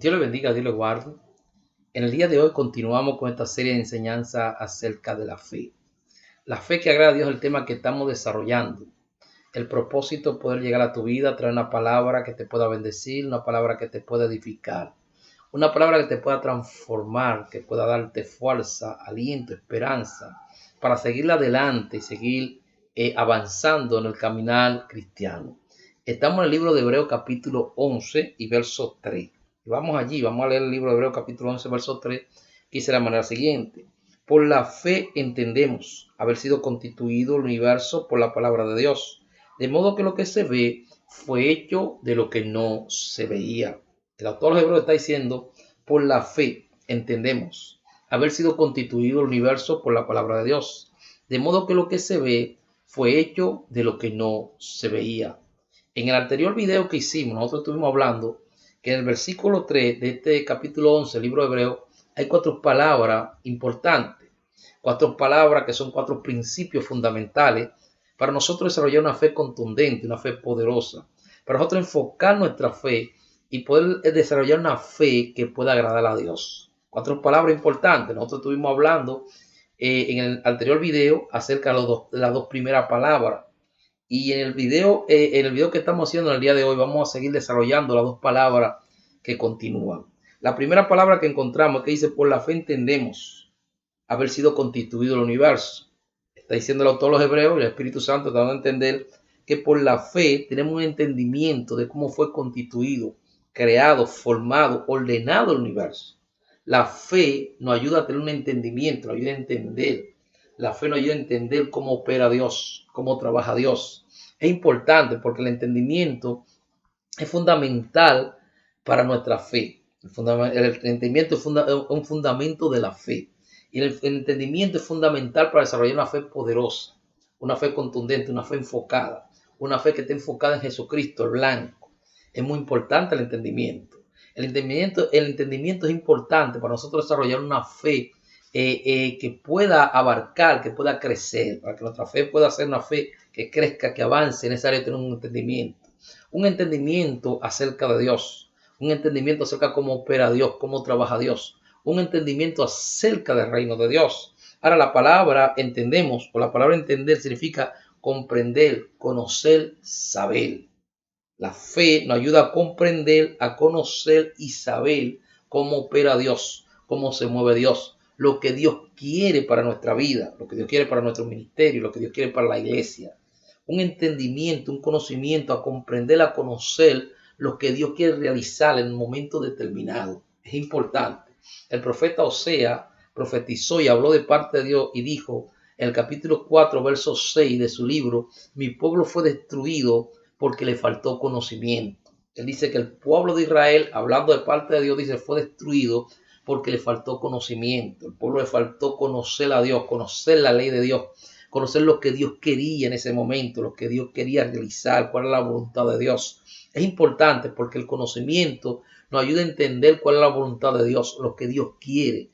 Dios le bendiga, Dios le guarde. En el día de hoy continuamos con esta serie de enseñanza acerca de la fe. La fe que agrada a Dios es el tema que estamos desarrollando. El propósito es poder llegar a tu vida, traer una palabra que te pueda bendecir, una palabra que te pueda edificar, una palabra que te pueda transformar, que pueda darte fuerza, aliento, esperanza, para seguir adelante y seguir avanzando en el caminar cristiano. Estamos en el libro de Hebreos capítulo 11 y verso 3. Y vamos allí, vamos a leer el libro de Hebreos capítulo 11, verso 3, que dice de la manera siguiente. Por la fe entendemos haber sido constituido el universo por la palabra de Dios, de modo que lo que se ve fue hecho de lo que no se veía. El autor de los Hebreos está diciendo, por la fe entendemos haber sido constituido el universo por la palabra de Dios, de modo que lo que se ve fue hecho de lo que no se veía. En el anterior video que hicimos, nosotros estuvimos hablando que en el versículo 3 de este capítulo 11, el libro de Hebreos, hay 4 palabras importantes, 4 palabras que son 4 principios fundamentales para nosotros desarrollar una fe contundente, una fe poderosa, para nosotros enfocar nuestra fe y poder desarrollar una fe que pueda agradar a Dios. 4 palabras importantes. Nosotros estuvimos hablando en el anterior video acerca de las dos primeras palabras. Y en el video que estamos haciendo en el día de hoy, vamos a seguir desarrollando las 2 palabras que continúan. La primera palabra que encontramos que dice, por la fe entendemos haber sido constituido el universo. Está diciendo el autor de los Hebreos, el Espíritu Santo, dando a entender que por la fe tenemos un entendimiento de cómo fue constituido, creado, formado, ordenado el universo. La fe nos ayuda a tener un entendimiento, nos ayuda a entender. La fe nos ayuda a entender cómo opera Dios, cómo trabaja Dios. Es importante porque el entendimiento es fundamental para nuestra fe. El entendimiento es un fundamento de la fe. Y el entendimiento es fundamental para desarrollar una fe poderosa, una fe contundente, una fe enfocada, una fe que esté enfocada en Jesucristo, el blanco. Es muy importante el entendimiento. El entendimiento es importante para nosotros desarrollar una fe que pueda abarcar, que pueda crecer, para que nuestra fe pueda ser una fe que crezca, que avance. Es necesario tener un entendimiento acerca de Dios, un entendimiento acerca de cómo opera Dios, cómo trabaja Dios, un entendimiento acerca del reino de Dios. Ahora, la palabra entendemos, o la palabra entender significa comprender, conocer, saber. La fe nos ayuda a comprender, a conocer y saber cómo opera Dios, cómo se mueve Dios, lo que Dios quiere para nuestra vida, lo que Dios quiere para nuestro ministerio, lo que Dios quiere para la iglesia. Un entendimiento, un conocimiento, a comprender, a conocer lo que Dios quiere realizar en un momento determinado. Es importante. El profeta Oseas profetizó y habló de parte de Dios y dijo en el capítulo 4, verso 6 de su libro, mi pueblo fue destruido porque le faltó conocimiento. Él dice que el pueblo de Israel, hablando de parte de Dios, dice fue destruido porque le faltó conocimiento. El pueblo le faltó conocer a Dios, conocer la ley de Dios, conocer lo que Dios quería en ese momento, lo que Dios quería realizar, cuál es la voluntad de Dios. Es importante porque el conocimiento nos ayuda a entender cuál es la voluntad de Dios, lo que Dios quiere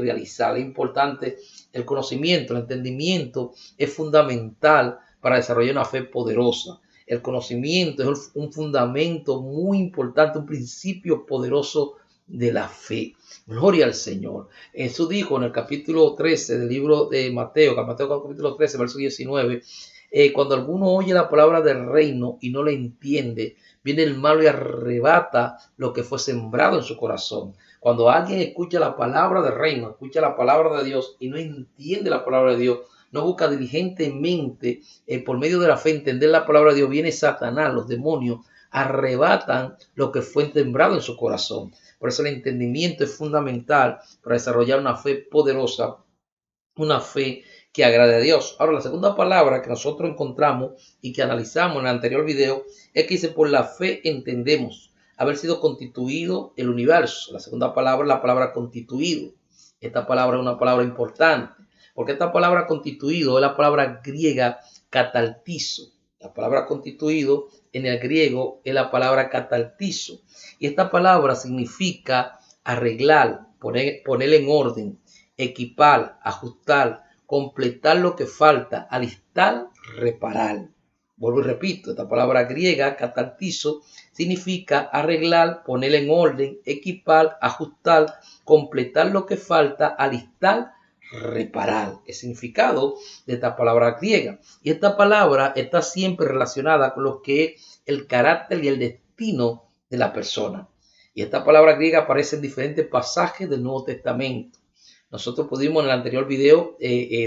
realizar. Es importante el conocimiento, el entendimiento es fundamental para desarrollar una fe poderosa. El conocimiento es un fundamento muy importante, un principio poderoso de la fe. Gloria al Señor. Jesús dijo en el capítulo 13 del libro de Mateo capítulo 13, verso 19, cuando alguno oye la palabra del reino y no le entiende, viene el malo y arrebata lo que fue sembrado en su corazón. Cuando alguien escucha la palabra del reino, escucha la palabra de Dios y no entiende la palabra de Dios, no busca diligentemente por medio de la fe entender la palabra de Dios, viene Satanás, los demonios arrebatan lo que fue sembrado en su corazón. Por eso el entendimiento es fundamental para desarrollar una fe poderosa, una fe que agrade a Dios. Ahora, la segunda palabra que nosotros encontramos y que analizamos en el anterior video es que dice, por la fe entendemos haber sido constituido el universo. La segunda palabra es la palabra constituido. Esta palabra es una palabra importante, porque esta palabra constituido es la palabra griega cataltizo. La palabra constituido en el griego es la palabra cataltizo. Y esta palabra significa arreglar, poner en orden, equipar, ajustar, completar lo que falta, alistar, reparar. Vuelvo y repito, esta palabra griega, cataltizo, significa arreglar, poner en orden, equipar, ajustar, completar lo que falta, alistar, reparar. El significado de esta palabra griega. Y esta palabra está siempre relacionada con lo que es el carácter y el destino de la persona. Y esta palabra griega aparece en diferentes pasajes del Nuevo Testamento. Nosotros pudimos en el anterior video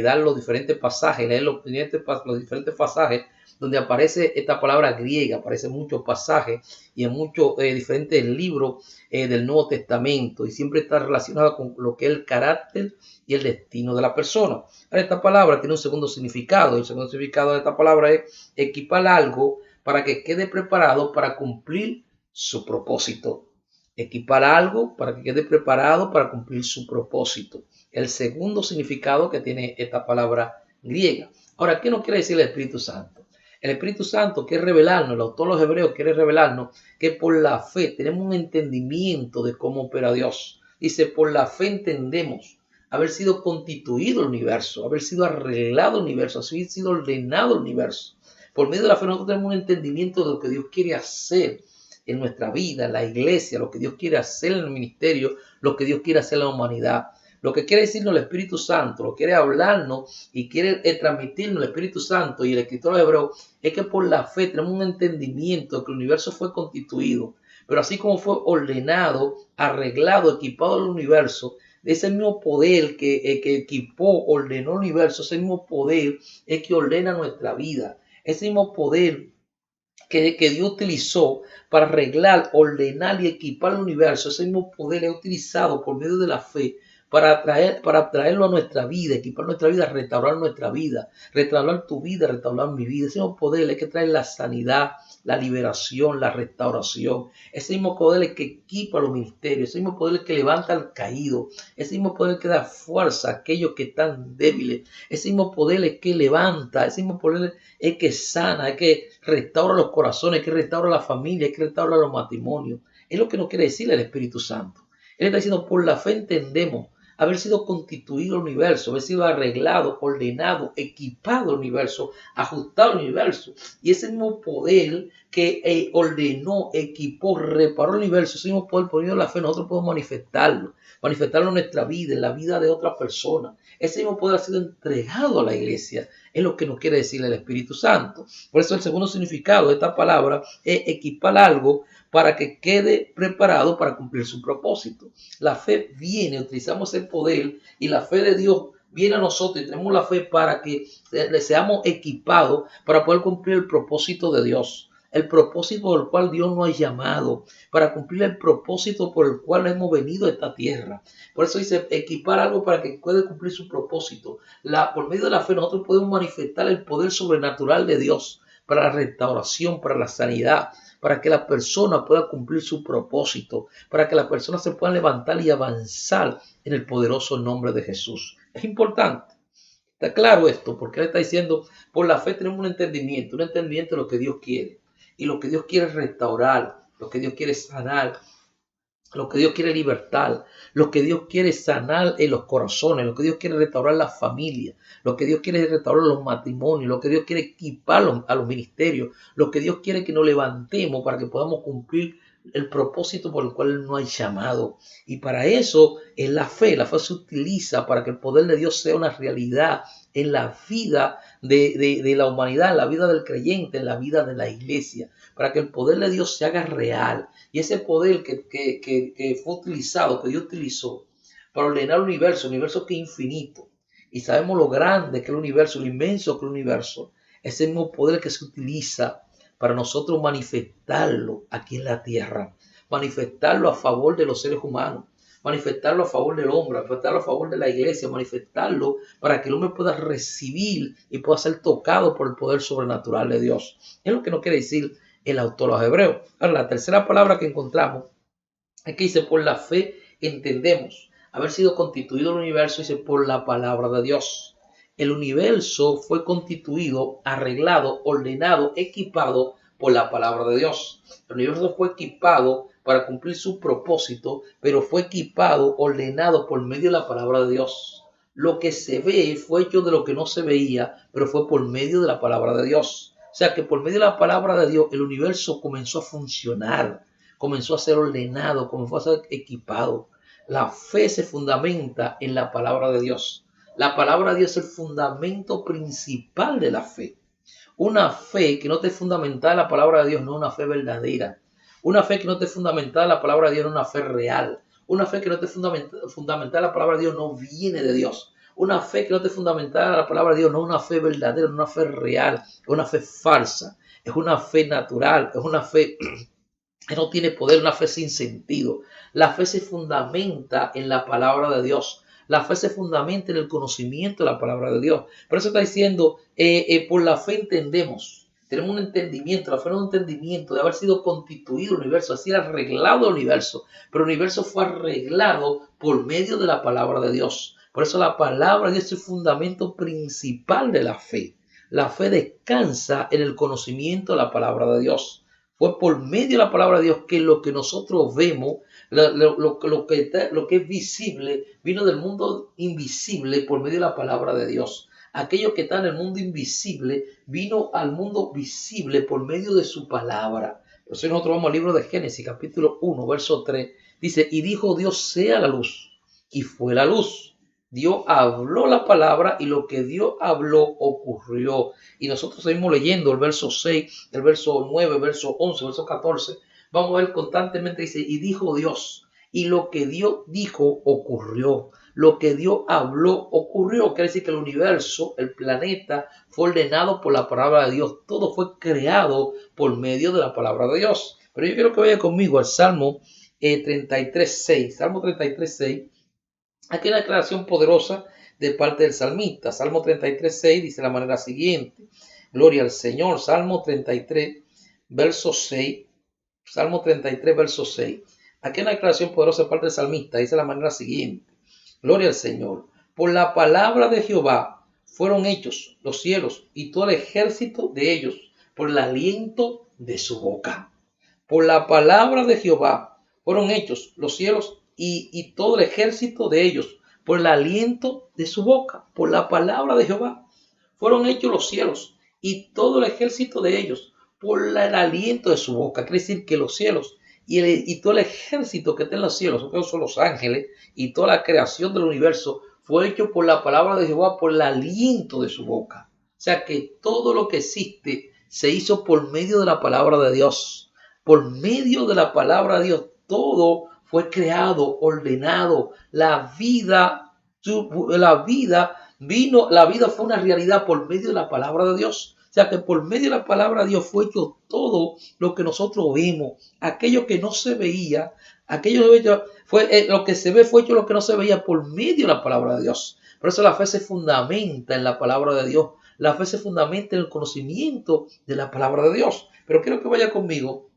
dar los diferentes pasajes, leer los diferentes pasajes donde aparece esta palabra griega, aparece en muchos pasajes y en muchos diferentes libros del Nuevo Testamento, y siempre está relacionado con lo que es el carácter y el destino de la persona. Ahora, esta palabra tiene un segundo significado. El segundo significado de esta palabra es equipar algo para que quede preparado para cumplir su propósito. Equipar algo para que quede preparado para cumplir su propósito. El segundo significado que tiene esta palabra griega. Ahora, ¿qué nos quiere decir el Espíritu Santo? El Espíritu Santo quiere revelarnos, el autor de los Hebreos quiere revelarnos que por la fe tenemos un entendimiento de cómo opera Dios. Dice, por la fe entendemos haber sido constituido el universo, haber sido arreglado el universo, haber sido ordenado el universo. Por medio de la fe nosotros tenemos un entendimiento de lo que Dios quiere hacer en nuestra vida, en la iglesia, lo que Dios quiere hacer en el ministerio, lo que Dios quiere hacer en la humanidad. Lo que quiere decirnos el Espíritu Santo, lo quiere hablarnos y quiere transmitirnos el Espíritu Santo y el escritor de Hebreos, es que por la fe tenemos un entendimiento de que el universo fue constituido, pero así como fue ordenado, arreglado, equipado el universo, ese mismo poder que equipó, ordenó el universo, ese mismo poder es que ordena nuestra vida, ese mismo poder que Dios utilizó para arreglar, ordenar y equipar el universo, ese mismo poder es utilizado por medio de la fe para traerlo a nuestra vida, equipar nuestra vida, restaurar nuestra vida, restaurar tu vida, restaurar mi vida. Ese mismo poder es que trae la sanidad, la liberación, la restauración. Ese mismo poder es que equipa los ministerios, ese mismo poder es que levanta al caído, ese mismo poder que da fuerza a aquellos que están débiles, ese mismo poder es que levanta, ese mismo poder es que sana, es que restaura los corazones, es que restaura la familia, es que restaura los matrimonios. Es lo que nos quiere decir el Espíritu Santo. Él está diciendo, por la fe entendemos haber sido constituido el universo, haber sido arreglado, ordenado, equipado el universo, ajustado el universo. Y ese mismo poder que ordenó, equipó, reparó el universo, ese mismo poder por medio de la fe, nosotros podemos manifestarlo en nuestra vida, en la vida de otras personas. Ese mismo poder ha sido entregado a la iglesia. Es lo que nos quiere decir el Espíritu Santo. Por eso el segundo significado de esta palabra es equipar algo para que quede preparado para cumplir su propósito. La fe viene, utilizamos el poder y la fe de Dios viene a nosotros y tenemos la fe para que seamos equipados para poder cumplir el propósito de Dios. El propósito por el cual Dios nos ha llamado, para cumplir el propósito por el cual hemos venido a esta tierra. Por eso dice equipar algo para que pueda cumplir su propósito. Por medio de la fe nosotros podemos manifestar el poder sobrenatural de Dios para la restauración, para la sanidad, para que la persona pueda cumplir su propósito, para que la persona se pueda levantar y avanzar en el poderoso nombre de Jesús. Es importante. Está claro esto, porque él está diciendo, por la fe tenemos un entendimiento de lo que Dios quiere. Y lo que Dios quiere restaurar, lo que Dios quiere sanar, lo que Dios quiere libertar, lo que Dios quiere sanar en los corazones, lo que Dios quiere restaurar las familias, lo que Dios quiere restaurar los matrimonios, lo que Dios quiere equipar a los ministerios, lo que Dios quiere que nos levantemos para que podamos cumplir el propósito por el cual Él nos ha llamado. Y para eso es la fe se utiliza para que el poder de Dios sea una realidad en la vida de la humanidad, en la vida del creyente, en la vida de la iglesia, para que el poder de Dios se haga real. Y ese poder que fue utilizado, que Dios utilizó para ordenar el universo que es infinito, y sabemos lo grande que es el universo, lo inmenso que es el universo, ese mismo poder que se utiliza para nosotros manifestarlo aquí en la tierra, manifestarlo a favor de los seres humanos, manifestarlo a favor del hombre, manifestarlo a favor de la iglesia, manifestarlo para que el hombre pueda recibir y pueda ser tocado por el poder sobrenatural de Dios. Es lo que nos quiere decir el autor de los Hebreos. Ahora, la tercera palabra que encontramos es que dice, por la fe entendemos haber sido constituido el universo, dice, por la palabra de Dios. El universo fue constituido, arreglado, ordenado, equipado por la palabra de Dios. El universo fue equipado para cumplir su propósito, pero fue equipado, ordenado por medio de la palabra de Dios. Lo que se ve fue hecho de lo que no se veía, pero fue por medio de la palabra de Dios. O sea que por medio de la palabra de Dios el universo comenzó a funcionar, comenzó a ser ordenado, comenzó a ser equipado. La fe se fundamenta en la palabra de Dios. La palabra de Dios es el fundamento principal de la fe. Una fe que no te fundamentada en la palabra de Dios no es una fe verdadera. Una fe que no te fundamentada en la palabra de Dios no es una fe real. Una fe que no te fundamentada en la palabra de Dios no viene de Dios. Una fe que no te fundamentada en la palabra de Dios no es una fe verdadera, no es una fe real, es una fe falsa, es una fe natural, es una fe que no tiene poder, una fe sin sentido. La fe se fundamenta en la palabra de Dios. La fe se fundamenta en el conocimiento de la palabra de Dios. Por eso está diciendo, por la fe entendemos. Tenemos un entendimiento, la fe no es un entendimiento de haber sido constituido el universo, así arreglado el universo. Pero el universo fue arreglado por medio de la palabra de Dios. Por eso la palabra de Dios es el fundamento principal de la fe. La fe descansa en el conocimiento de la palabra de Dios. Fue por medio de la palabra de Dios que lo que nosotros vemos, lo que es visible, vino del mundo invisible por medio de la palabra de Dios. Aquello que está en el mundo invisible vino al mundo visible por medio de su palabra. Por eso nosotros vamos al libro de Génesis, capítulo 1, verso 3. Dice, y dijo Dios, sea la luz. Y fue la luz. Dios habló la palabra y lo que Dios habló ocurrió. Y nosotros seguimos leyendo el verso 6, el verso 9, el verso 11, el verso 14. Vamos a ver constantemente, dice, y dijo Dios, y lo que Dios dijo ocurrió. Lo que Dios habló ocurrió. Quiere decir que el universo, el planeta, fue ordenado por la palabra de Dios. Todo fue creado por medio de la palabra de Dios. Pero yo quiero que vaya conmigo al Salmo 33.6. Salmo 33.6. Aquí hay una declaración poderosa de parte del salmista. Salmo 33.6 dice de la manera siguiente. Gloria al Señor. Salmo 33, verso 6. Salmo 33, verso 6. Aquí hay una declaración poderosa de parte del salmista. Dice de la manera siguiente. Gloria al Señor. Por la palabra de Jehová fueron hechos los cielos y todo el ejército de ellos, por el aliento de su boca. Por la palabra de Jehová fueron hechos los cielos y todo el ejército de ellos, por el aliento de su boca. Por la palabra de Jehová fueron hechos los cielos y todo el ejército de ellos, por el aliento de su boca. Quiere decir que los cielos y todo el ejército que está en los cielos, que son los ángeles, y toda la creación del universo, fue hecho por la palabra de Jehová, por el aliento de su boca. O sea que todo lo que existe se hizo por medio de la palabra de Dios. Por medio de la palabra de Dios, todo fue creado, ordenado. La vida fue una realidad por medio de la palabra de Dios. O sea que por medio de la palabra de Dios fue hecho todo lo que nosotros vemos. Aquello que no se veía, lo que se ve fue hecho lo que no se veía por medio de la palabra de Dios. Por eso la fe se fundamenta en la palabra de Dios. La fe se fundamenta en el conocimiento de la palabra de Dios. Pero quiero que vaya conmigo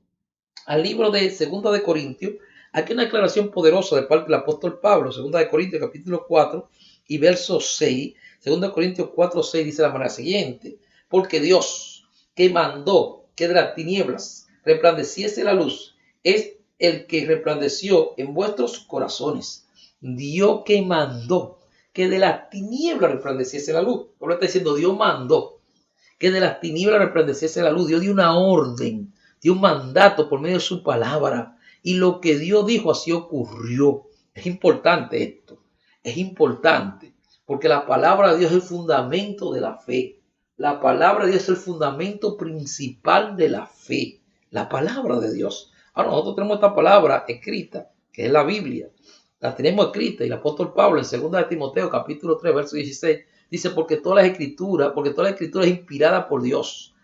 al libro de 2 de Corintios. Aquí hay una declaración poderosa de parte del apóstol Pablo. 2 de Corintios capítulo 4 y verso 6. 2 de Corintios 4, 6 dice de la manera siguiente. Porque Dios, que mandó que de las tinieblas resplandeciese la luz, es el que resplandeció en vuestros corazones. Dios que mandó que de las tinieblas resplandeciese la luz. Como está diciendo, Dios mandó que de las tinieblas resplandeciese la luz. Dios dio una orden, dio un mandato por medio de su palabra. Y lo que Dios dijo así ocurrió. Es importante esto. Es importante. Porque la palabra de Dios es el fundamento de la fe. La palabra de Dios es el fundamento principal de la fe. La palabra de Dios. Ahora nosotros tenemos esta palabra escrita, que es la Biblia. La tenemos escrita y el apóstol Pablo en 2 de Timoteo capítulo 3, verso 16, dice porque toda la escritura es inspirada por Dios.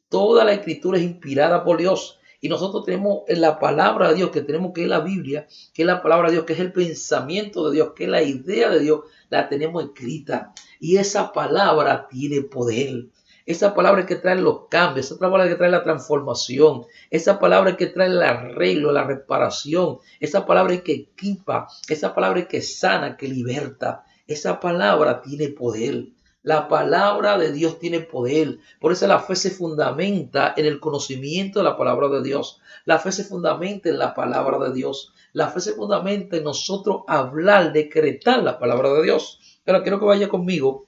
Toda la escritura es inspirada por Dios. Y nosotros tenemos la palabra de Dios, que tenemos que es la Biblia, que es la palabra de Dios, que es el pensamiento de Dios, que es la idea de Dios, la tenemos escrita. Y esa palabra tiene poder. Esa palabra es que trae los cambios, esa palabra es que trae la transformación, esa palabra es que trae el arreglo, la reparación, esa palabra es que equipa, esa palabra es que sana, que liberta. Esa palabra tiene poder. La palabra de Dios tiene poder. Por eso la fe se fundamenta en el conocimiento de la palabra de Dios. La fe se fundamenta en la palabra de Dios. La fe se fundamenta en nosotros hablar, decretar la palabra de Dios. Pero quiero que vaya conmigo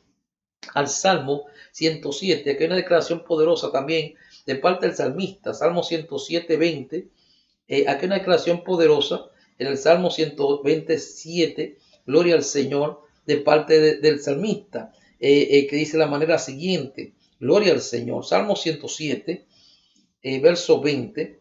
al Salmo 107, aquí hay una declaración poderosa también de parte del salmista, Salmo 107, 20. Aquí hay una declaración poderosa en el Salmo 127, gloria al Señor, de parte del salmista, que dice de la manera siguiente, gloria al Señor, Salmo 107, verso 20,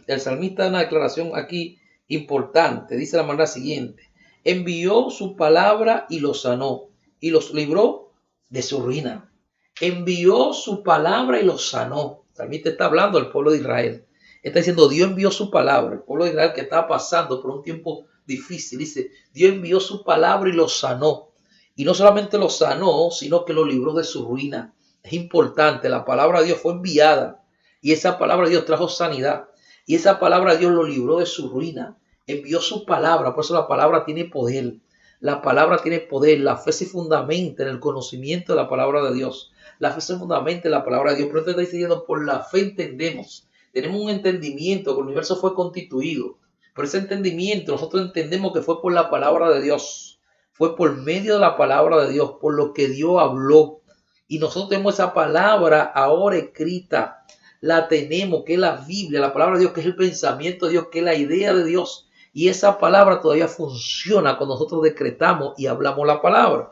el salmista da una declaración aquí importante, dice de la manera siguiente, envió su palabra y los sanó, y los libró de su ruina. Envió su palabra y los sanó. El salmista está hablando del pueblo de Israel. Está diciendo, Dios envió su palabra. El pueblo de Israel que estaba pasando por un tiempo difícil, dice, Dios envió su palabra y los sanó. Y no solamente los sanó, sino que lo libró de su ruina. Es importante, la palabra de Dios fue enviada. Y esa palabra de Dios trajo sanidad. Y esa palabra de Dios lo libró de su ruina. Envió su palabra, por eso la palabra tiene poder. La palabra tiene poder. La fe se fundamenta en el conocimiento de la palabra de Dios. La fe se fundamenta en la palabra de Dios. Pero te está diciendo, por la fe entendemos. Tenemos un entendimiento que el universo fue constituido. Por ese entendimiento nosotros entendemos que fue por la palabra de Dios. Fue por medio de la palabra de Dios, por lo que Dios habló. Y nosotros tenemos esa palabra ahora escrita. La tenemos, que es la Biblia, la palabra de Dios, que es el pensamiento de Dios, que es la idea de Dios. Y esa palabra todavía funciona cuando nosotros decretamos y hablamos la palabra.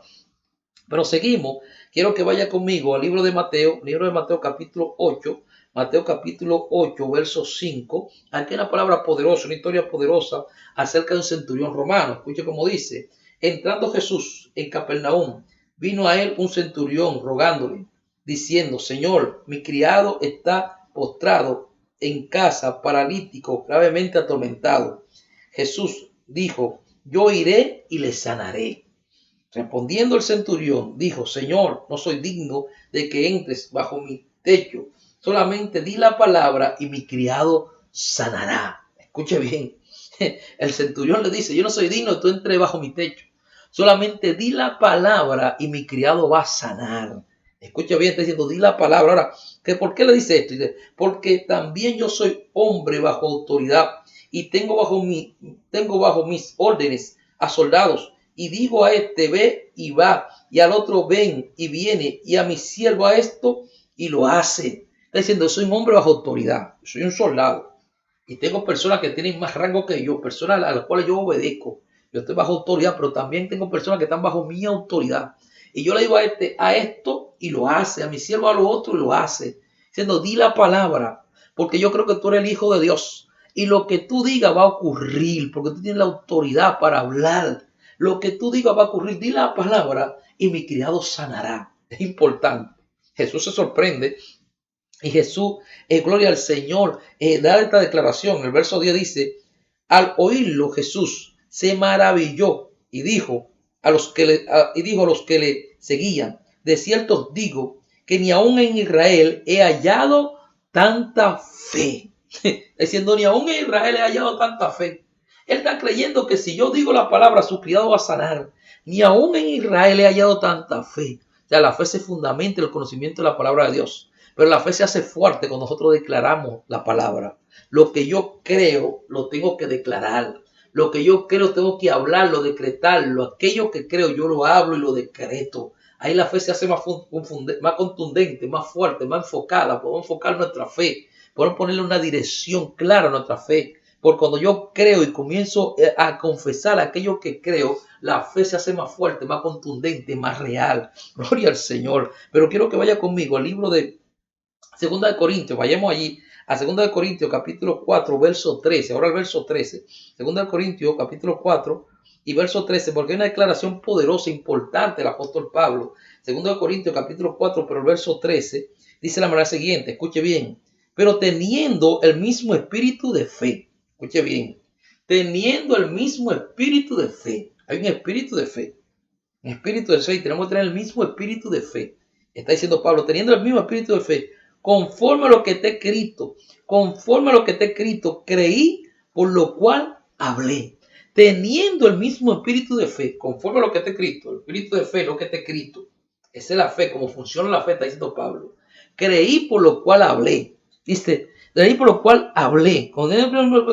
Pero seguimos. Quiero que vaya conmigo al libro de Mateo capítulo 8. Mateo capítulo 8, verso 5. Aquí hay una palabra poderosa, una historia poderosa acerca de un centurión romano. Escuche cómo dice. Entrando Jesús en Capernaum, vino a él un centurión rogándole, diciendo, Señor, mi criado está postrado en casa, paralítico, gravemente atormentado. Jesús dijo, yo iré y le sanaré. Respondiendo el centurión, dijo, Señor, no soy digno de que entres bajo mi techo. Solamente di la palabra y mi criado sanará. Escuche bien. El centurión le dice, yo no soy digno de que tú entres bajo mi techo. Solamente di la palabra y mi criado va a sanar. Escucha bien, está diciendo, di la palabra. Ahora, ¿por qué le dice esto? Dice, porque también yo soy hombre bajo autoridad y tengo bajo mis órdenes a soldados. Y digo a este, ve y va, y al otro, ven y viene, y a mi siervo a esto, y lo hace. Está diciendo, soy un hombre bajo autoridad, soy un soldado. Y tengo personas que tienen más rango que yo, personas a las cuales yo obedezco. Yo estoy bajo autoridad, pero también tengo personas que están bajo mi autoridad. Y yo le digo a este, a esto, y lo hace. A mi siervo a lo otro, y lo hace. Diciendo, di la palabra, porque yo creo que tú eres el Hijo de Dios. Y lo que tú digas va a ocurrir, porque tú tienes la autoridad para hablar. Lo que tú digas va a ocurrir. Di la palabra y mi criado sanará. Es importante. Jesús se sorprende. Y Jesús, gloria al Señor, da esta declaración. El verso 10 dice, al oírlo Jesús se maravilló y dijo a los que le seguían, de cierto os digo que ni aún en Israel he hallado tanta fe. Diciendo, ni aún en Israel he hallado tanta fe. Él está creyendo que si yo digo la palabra, su criado va a sanar. Ni aún en Israel he hallado tanta fe. O sea, la fe se fundamenta en el conocimiento de la palabra de Dios. Pero la fe se hace fuerte cuando nosotros declaramos la palabra. Lo que yo creo, lo tengo que declarar. Lo que yo creo, tengo que hablarlo, decretarlo. Aquello que creo, yo lo hablo y lo decreto. Ahí la fe se hace más contundente, más fuerte, más enfocada. Podemos enfocar nuestra fe. Podemos ponerle una dirección clara a nuestra fe. Porque cuando yo creo y comienzo a confesar aquello que creo, la fe se hace más fuerte, más contundente, más real. Gloria al Señor. Pero quiero que vaya conmigo al libro de 2 de Corintios. Vayamos allí a 2 de Corintios capítulo 4, verso 13. Ahora el verso 13. 2 de Corintios capítulo 4 y verso 13, porque hay una declaración poderosa, importante del apóstol Pablo. 2 de Corintios capítulo 4, pero el verso 13 dice la manera siguiente. Escuche bien. Pero teniendo el mismo espíritu de fe. Escuche bien, teniendo el mismo espíritu de fe. Hay un espíritu de fe. Un espíritu de fe y tenemos que tener el mismo espíritu de fe. Está diciendo Pablo, teniendo el mismo espíritu de fe, conforme a lo que está escrito, creí, por lo cual hablé. Teniendo el mismo espíritu de fe, conforme a lo que está escrito, el espíritu de fe, lo que está escrito. Esa es la fe, cómo funciona la fe, está diciendo Pablo. Creí, por lo cual hablé. Dice, creí por lo cual hablé.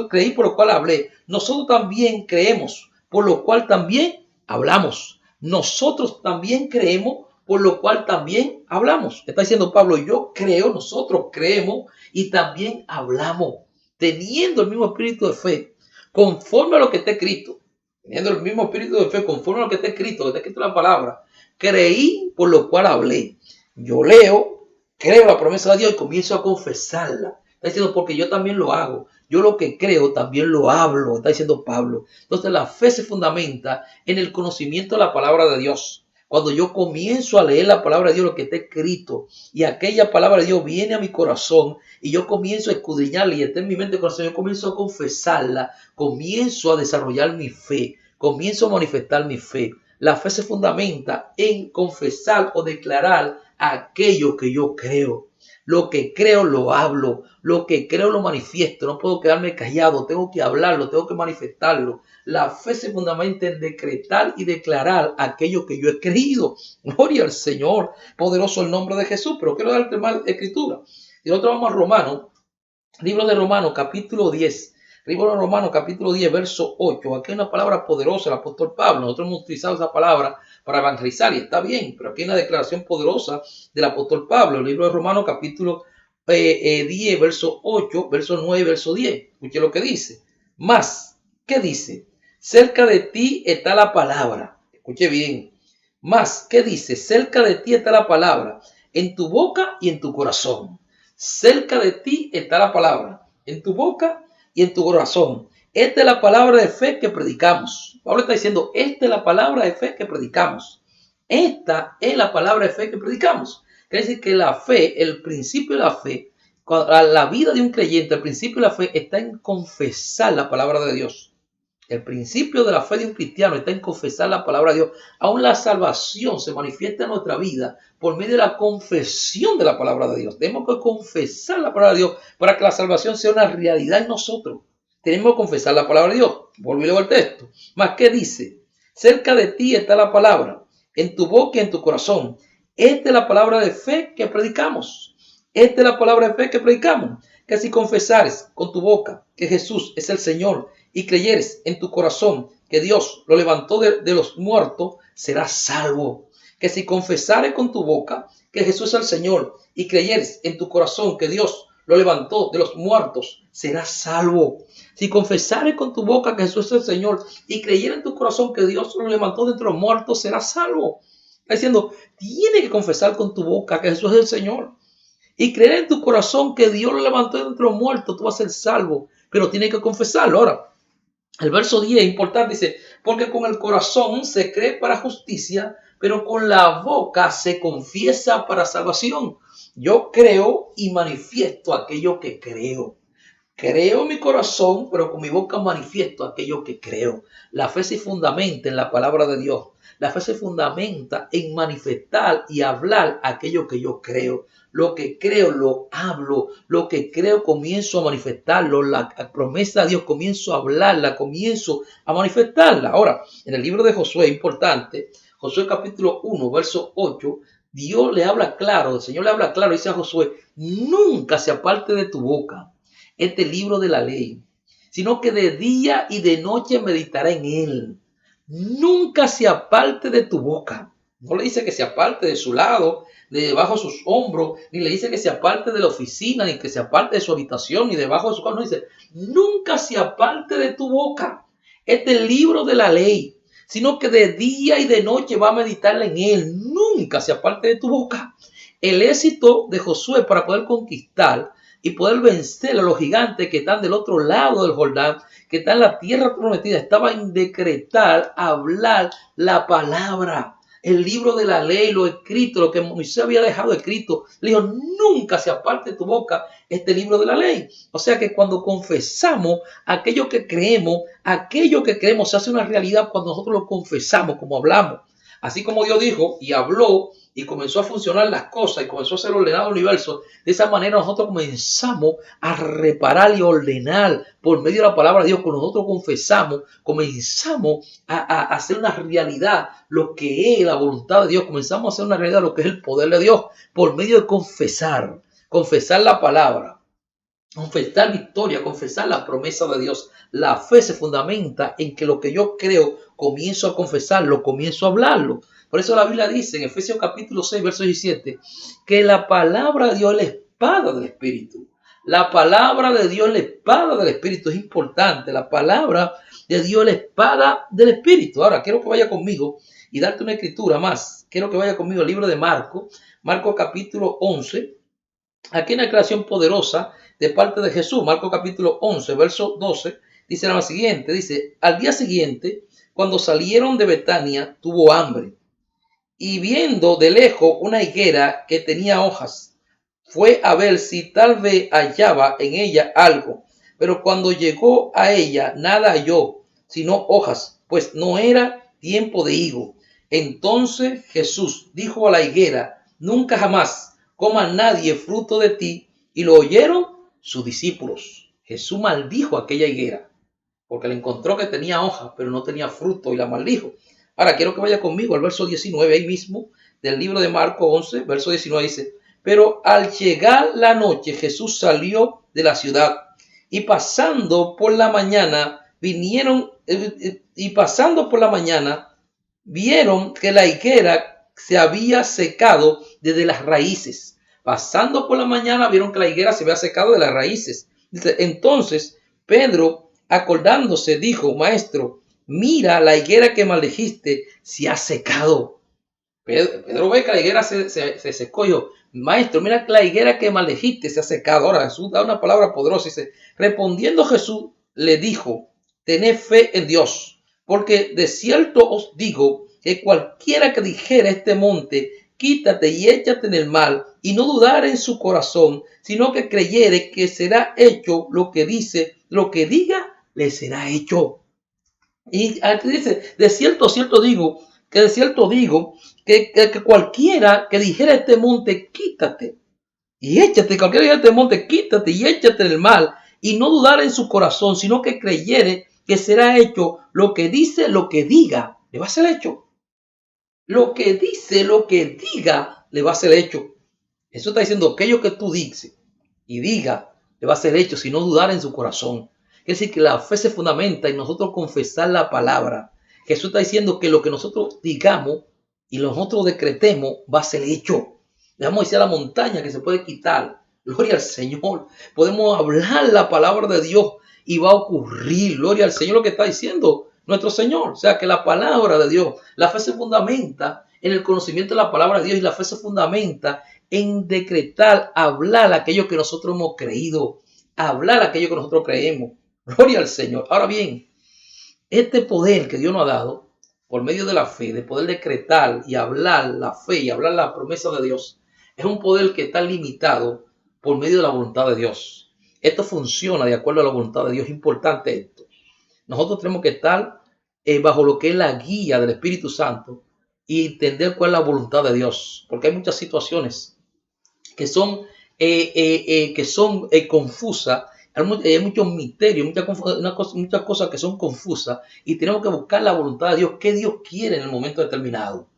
Creí por lo cual hablé. Nosotros también creemos, por lo cual también hablamos. Nosotros también creemos, por lo cual también hablamos. Está diciendo Pablo, yo creo, nosotros creemos y también hablamos, teniendo el mismo espíritu de fe, conforme a lo que está escrito. Teniendo el mismo espíritu de fe, conforme a lo que está escrito, lo que está escrito en la palabra. Creí, por lo cual hablé. Yo leo, creo la promesa de Dios y comienzo a confesarla. Está diciendo, porque yo también lo hago. Yo lo que creo también lo hablo, está diciendo Pablo. Entonces la fe se fundamenta en el conocimiento de la palabra de Dios. Cuando yo comienzo a leer la palabra de Dios, lo que está escrito, y aquella palabra de Dios viene a mi corazón, y yo comienzo a escudriñarla y está en mi mente y corazón, yo comienzo a confesarla, comienzo a desarrollar mi fe, comienzo a manifestar mi fe. La fe se fundamenta en confesar o declarar aquello que yo creo. Lo que creo lo hablo, lo que creo lo manifiesto, no puedo quedarme callado, tengo que hablarlo, tengo que manifestarlo. La fe se fundamenta en decretar y declarar aquello que yo he creído. Gloria al Señor, poderoso el nombre de Jesús, pero quiero darte más escritura. Y nosotros vamos a Romanos, libro de Romanos, capítulo 10. Libro de Romanos, capítulo 10, verso 8. Aquí hay una palabra poderosa del apóstol Pablo. Nosotros hemos utilizado esa palabra para evangelizar y está bien, pero aquí hay una declaración poderosa del apóstol Pablo. El libro de Romanos, capítulo 10, verso 8, verso 9, verso 10. Escuche lo que dice. Más, ¿qué dice? Cerca de ti está la palabra. Escuche bien. Más, ¿qué dice? Cerca de ti está la palabra, en tu boca y en tu corazón. Cerca de ti está la palabra, en tu boca y en tu corazón. Esta es la palabra de fe que predicamos. Pablo está diciendo, esta es la palabra de fe que predicamos. Esta es la palabra de fe que predicamos. Quiere decir que la fe, el principio de la fe, la vida de un creyente, el principio de la fe está en confesar la palabra de Dios. El principio de la fe de un cristiano está en confesar la palabra de Dios. Aún la salvación se manifiesta en nuestra vida por medio de la confesión de la palabra de Dios. Tenemos que confesar la palabra de Dios para que la salvación sea una realidad en nosotros. Tenemos que confesar la palabra de Dios. Volví luego al texto. Más, ¿qué dice? Cerca de ti está la palabra, en tu boca y en tu corazón. Esta es la palabra de fe que predicamos. Esta es la palabra de fe que predicamos. Que si confesares con tu boca que Jesús es el Señor y creyeres en tu corazón que Dios lo levantó de los muertos, serás salvo. Que si confesares con tu boca que Jesús es el Señor y creyeres en tu corazón que Dios lo levantó de los muertos, serás salvo. Si confesares con tu boca que Jesús es el Señor y creyeres en tu corazón que Dios lo levantó de entre los muertos, serás salvo. Está diciendo, tienes que confesar con tu boca que Jesús es el Señor y creer en tu corazón que Dios lo levantó de entre los muertos, tú vas a ser salvo, pero tienes que confesarlo. Ahora, el verso 10 es importante, dice, porque con el corazón se cree para justicia, pero con la boca se confiesa para salvación. Yo creo y manifiesto aquello que creo. Creo en mi corazón, pero con mi boca manifiesto aquello que creo. La fe se fundamenta en la palabra de Dios. La fe se fundamenta en manifestar y hablar aquello que yo creo. Lo que creo lo hablo. Lo que creo comienzo a manifestarlo. La promesa de Dios comienzo a hablarla, comienzo a manifestarla. Ahora, en el libro de Josué, importante, Josué capítulo 1, verso 8, Dios le habla claro, el Señor le habla claro, dice a Josué, nunca se aparte de tu boca este libro de la ley, sino que de día y de noche meditará en él. Nunca se aparte de tu boca. No le dice que se aparte de su lado, de debajo de sus hombros, ni le dice que se aparte de la oficina, ni que se aparte de su habitación, ni debajo de su cama. No dice, nunca se aparte de tu boca este libro de la ley, sino que de día y de noche va a meditar en él. Nunca se aparte de tu boca. El éxito de Josué para poder conquistar y poder vencer a los gigantes que están del otro lado del Jordán, que están en la tierra prometida, estaba en decretar, hablar la palabra, el libro de la ley, lo escrito, lo que Moisés había dejado escrito. Le dijo, nunca se aparte de tu boca este libro de la ley. O sea que cuando confesamos aquello que creemos se hace una realidad cuando nosotros lo confesamos, como hablamos. Así como Dios dijo y habló, y comenzó a funcionar las cosas y comenzó a ser ordenado el universo. De esa manera nosotros comenzamos a reparar y ordenar por medio de la palabra de Dios. Cuando nosotros confesamos, comenzamos a hacer una realidad lo que es la voluntad de Dios. Comenzamos a hacer una realidad lo que es el poder de Dios por medio de confesar la palabra. Confesar victoria, confesar la promesa de Dios. La fe se fundamenta en que lo que yo creo comienzo a confesarlo, comienzo a hablarlo. Por eso la Biblia dice en Efesios capítulo 6, verso 17, que la palabra de Dios es la espada del Espíritu. La palabra de Dios es la espada del Espíritu. Es importante. La palabra de Dios es la espada del Espíritu. Ahora, quiero que vaya conmigo y darte una escritura más. Quiero que vaya conmigo al libro de Marco, Marco capítulo 11. Aquí una declaración poderosa de parte de Jesús, Marcos capítulo 11, verso 12, dice lo siguiente, dice, al día siguiente, cuando salieron de Betania, tuvo hambre, y viendo de lejos una higuera que tenía hojas, fue a ver si tal vez hallaba en ella algo, pero cuando llegó a ella, nada halló, sino hojas, pues no era tiempo de higo. Entonces Jesús dijo a la higuera, nunca jamás coma nadie fruto de ti, y lo oyeron sus discípulos. Jesús maldijo a aquella higuera, porque le encontró que tenía hojas, pero no tenía fruto, y la maldijo. Ahora quiero que vaya conmigo al verso 19, ahí mismo, del libro de Marcos 11, verso 19 dice, pero al llegar la noche Jesús salió de la ciudad, y pasando por la mañana vieron que la higuera se había secado desde las raíces. Pasando por la mañana vieron que la higuera se había secado de las raíces. Dice, entonces Pedro, acordándose, dijo, maestro, mira, la higuera que maldijiste se ha secado. Pedro ve que la higuera se secó y dijo, maestro, mira que la higuera que maldijiste se ha secado. Ahora Jesús da una palabra poderosa. Dice, respondiendo Jesús le dijo, tened fe en Dios, porque de cierto os digo que cualquiera que dijera este monte, quítate y échate en el mar, y no dudare en su corazón, sino que creyere que será hecho lo que dice, lo que diga, le será hecho. Y aquí dice, de cierto digo, que cualquiera que dijera este monte, quítate y échate, cualquiera que dijera este monte, quítate y échate en el mar, y no dudar en su corazón, sino que creyere que será hecho lo que dice, lo que diga, le va a ser hecho. Lo que dice, lo que diga, le va a ser hecho. Eso está diciendo aquello que tú dices y diga, le va a ser hecho, si no dudar en su corazón. Es decir, que la fe se fundamenta en nosotros confesar la palabra. Jesús está diciendo que lo que nosotros digamos y nosotros decretemos va a ser hecho. Le vamos a decir a la montaña que se puede quitar. Gloria al Señor. Podemos hablar la palabra de Dios y va a ocurrir. Gloria al Señor, lo que está diciendo nuestro Señor. O sea, que la palabra de Dios, la fe se fundamenta en el conocimiento de la palabra de Dios, y la fe se fundamenta en decretar, hablar aquello que nosotros hemos creído, hablar aquello que nosotros creemos. Gloria al Señor. Ahora bien, este poder que Dios nos ha dado por medio de la fe, de poder decretar y hablar la fe y hablar la promesa de Dios, es un poder que está limitado por medio de la voluntad de Dios. Esto funciona de acuerdo a la voluntad de Dios. Es importante esto. Nosotros tenemos que estar bajo lo que es la guía del Espíritu Santo y entender cuál es la voluntad de Dios, porque hay muchas situaciones que son confusas. Hay muchos misterios, muchas cosas que son confusas, y tenemos que buscar la voluntad de Dios, qué Dios quiere en el momento determinado.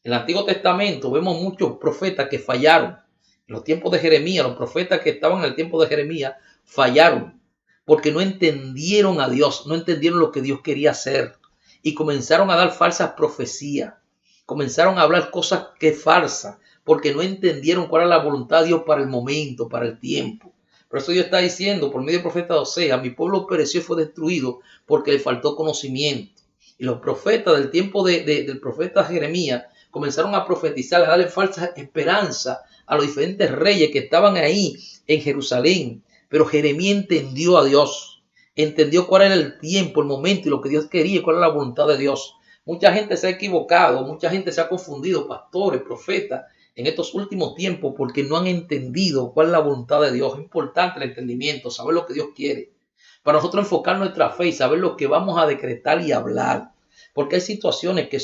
En el Antiguo Testamento vemos muchos profetas que fallaron. En los tiempos de Jeremías, los profetas que estaban en el tiempo de Jeremías fallaron porque no entendieron a Dios, no entendieron lo que Dios quería hacer, y comenzaron a dar falsas profecías, comenzaron a hablar cosas que falsas, porque no entendieron cuál era la voluntad de Dios para el momento, para el tiempo. Por eso Dios está diciendo por medio del profeta Osea, mi pueblo pereció y fue destruido porque le faltó conocimiento. Y los profetas del tiempo del profeta Jeremías comenzaron a profetizar, a darle falsas esperanzas a los diferentes reyes que estaban ahí en Jerusalén. Pero Jeremías entendió a Dios, entendió cuál era el tiempo, el momento y lo que Dios quería, cuál era la voluntad de Dios. Mucha gente se ha equivocado, mucha gente se ha confundido, pastores, profetas, en estos últimos tiempos, porque no han entendido cuál es la voluntad de Dios. Es importante el entendimiento, saber lo que Dios quiere, para nosotros enfocar nuestra fe y saber lo que vamos a decretar y hablar, porque hay situaciones que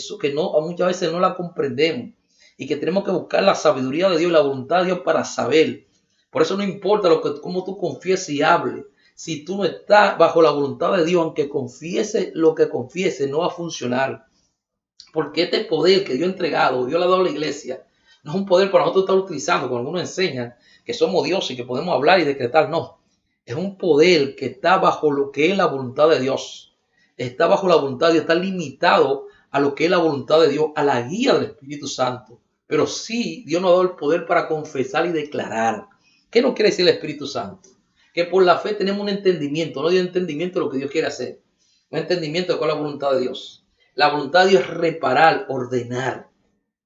muchas veces no la comprendemos, y que tenemos que buscar la sabiduría de Dios y la voluntad de Dios para saber. Por eso no importa cómo tú confieses y hables. Si tú no estás bajo la voluntad de Dios, aunque confiese lo que confiese, no va a funcionar. Porque este poder que Dios ha entregado, Dios le ha dado a la iglesia, no es un poder para nosotros estar utilizando, como algunos enseñan, que somos Dios y que podemos hablar y decretar. No. Es un poder que está bajo lo que es la voluntad de Dios. Está bajo la voluntad de Dios, está limitado a lo que es la voluntad de Dios, a la guía del Espíritu Santo. Pero sí, Dios nos ha dado el poder para confesar y declarar. ¿Qué nos quiere decir el Espíritu Santo? Que por la fe tenemos un entendimiento, no hay entendimiento de lo que Dios quiere hacer. Un entendimiento de cuál es la voluntad de Dios. La voluntad de Dios es reparar, ordenar.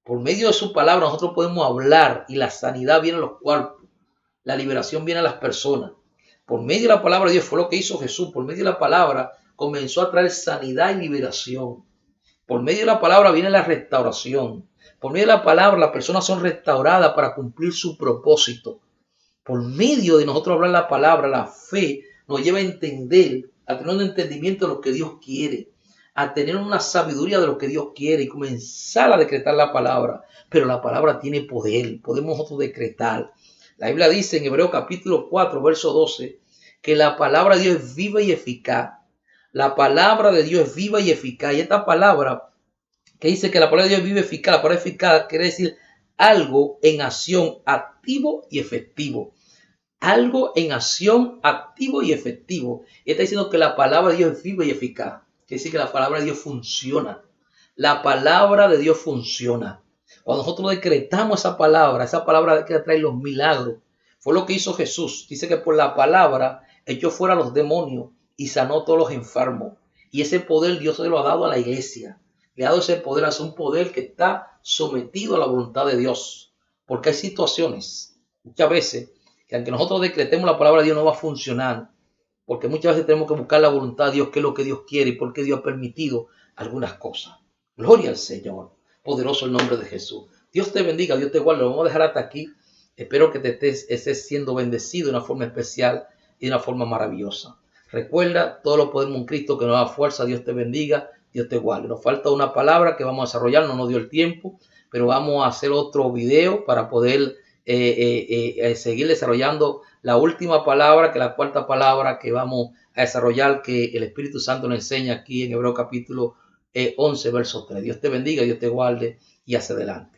Por medio de su palabra nosotros podemos hablar y la sanidad viene a los cuerpos. La liberación viene a las personas. Por medio de la palabra de Dios fue lo que hizo Jesús. Por medio de la palabra comenzó a traer sanidad y liberación. Por medio de la palabra viene la restauración. Por medio de la palabra las personas son restauradas para cumplir su propósito. Por medio de nosotros hablar la palabra, la fe nos lleva a entender, a tener un entendimiento de lo que Dios quiere, a tener una sabiduría de lo que Dios quiere y comenzar a decretar la palabra. Pero la palabra tiene poder, podemos nosotros decretar. La Biblia dice en Hebreos capítulo 4, verso 12, que la palabra de Dios es viva y eficaz. La palabra de Dios es viva y eficaz. Y esta palabra que dice que la palabra de Dios es viva y eficaz, la palabra eficaz quiere decir algo en acción, activo y efectivo. Algo en acción, activo y efectivo. Y está diciendo que la palabra de Dios es viva y eficaz. Quiere decir que la palabra de Dios funciona. La palabra de Dios funciona. Cuando nosotros decretamos esa palabra que trae los milagros. Fue lo que hizo Jesús. Dice que por la palabra echó fuera a los demonios y sanó a todos los enfermos. Y ese poder Dios se lo ha dado a la iglesia. Le ha dado ese poder, es un poder que está sometido a la voluntad de Dios. Porque hay situaciones, muchas veces, que aunque nosotros decretemos la palabra de Dios no va a funcionar. Porque muchas veces tenemos que buscar la voluntad de Dios, qué es lo que Dios quiere y por qué Dios ha permitido algunas cosas. Gloria al Señor. Poderoso el nombre de Jesús. Dios te bendiga, Dios te guarde. Lo vamos a dejar hasta aquí. Espero que te estés siendo bendecido de una forma especial y de una forma maravillosa. Recuerda, todo lo podemos en Cristo que nos da fuerza. Dios te bendiga, Dios te guarde. Nos falta una palabra que vamos a desarrollar, no nos dio el tiempo, pero vamos a hacer otro video para poder seguir desarrollando la última palabra, que es la cuarta palabra que vamos a desarrollar, que el Espíritu Santo nos enseña aquí en Hebreos capítulo 11, verso 3. Dios te bendiga, Dios te guarde y hacia adelante.